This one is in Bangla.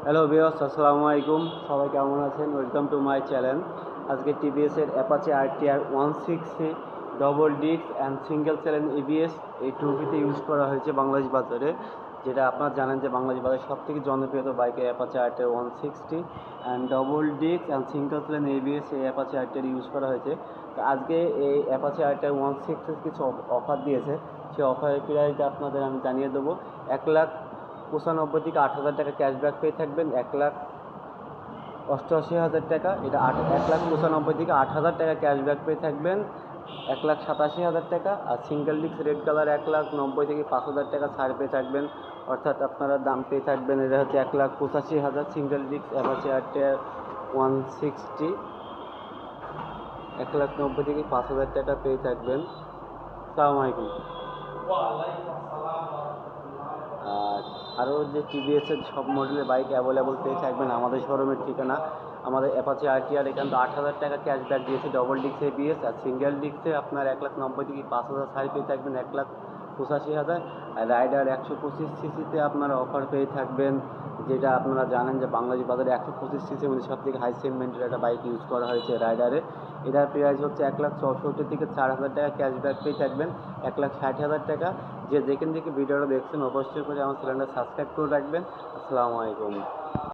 হ্যালো ভিউয়ার্স, আসসালামু আলাইকুম। সবাই কেমন আছেন? Welcome to my channel. আজকে টিভিএসের Apache RTR 160 double disc and single channel ABS এই টুপিতে ইউজ করা হয়েছে বাংলাদেশ বাজারে। যেটা আপনারা জানেন যে বাংলাদেশ বাজারে সবথেকে জনপ্রিয় বাইকে Apache RTR 160 and double disc and single channel ABS এই অ্যাপাচি আরটিআর ইউজ করা হয়েছে। তো আজকে এই অ্যাপাচি আরটিআর 160 কিছু অফার দিয়েছে। সেই অফারের প্রাইসটা আপনাদের আমি জানিয়ে দেবো। 1,95,000 থেকে 8,000 টাকা ক্যাশব্যাক পেয়ে থাকবেন। 1,88,000 টাকা, এটা 1,95,000 থেকে 8,000 টাকা ক্যাশব্যাক পেয়ে থাকবেন। 1,87,000 টাকা। আর সিঙ্গেল ডিস্ক রেড কালার 1,90,000 থেকে 5,000 টাকা ছাড় পেয়ে থাকবেন। অর্থাৎ আপনারা দাম পেয়ে থাকবেন, এটা হচ্ছে 1,85,000 সিঙ্গেল ডিস্ক অ্যাপাচি আরটিআর 160। 1,90,000 থেকে 5,000 টাকা পেয়ে থাকবেন। আসসালামু আলাইকুম। আর আরও যে টিভিএসের সব মডেলের বাইক অ্যাভেলেবল পেয়ে থাকবেন আমাদের শোরুমের ঠিকানা। আমাদের অ্যাপাচি আরটিআর এখানে 8,000 টাকা ক্যাশব্যাক দিয়েছে ডবল ডিস্ক এবিএস। আর সিঙ্গেল ডিস্কে আপনার 1,90,000 থেকে 5,000 ছাড় পেয়ে থাকবেন 1,85,000। আর রাইডার 125 সিসিতে আপনারা অফার পেয়ে থাকবেন, যেটা আপনারা জানেন যে বাংলাদেশ বাজারে 125 সিসির মধ্যে সব থেকে হাই সেগমেন্টের একটা বাইক ইউজ করা হয়েছে রাইডারে। এটার প্রাইস হচ্ছে 1,64,000 থেকে 4,000 টাকা ক্যাশব্যাক পেয়ে থাকবেন 1,60,000 টাকা। যে যেখান থেকে ভিডিওটা দেখছেন অবশ্যই করে আমার চ্যানেলটা সাবস্ক্রাইব করে রাখবেন। আসসালামু আলাইকুম।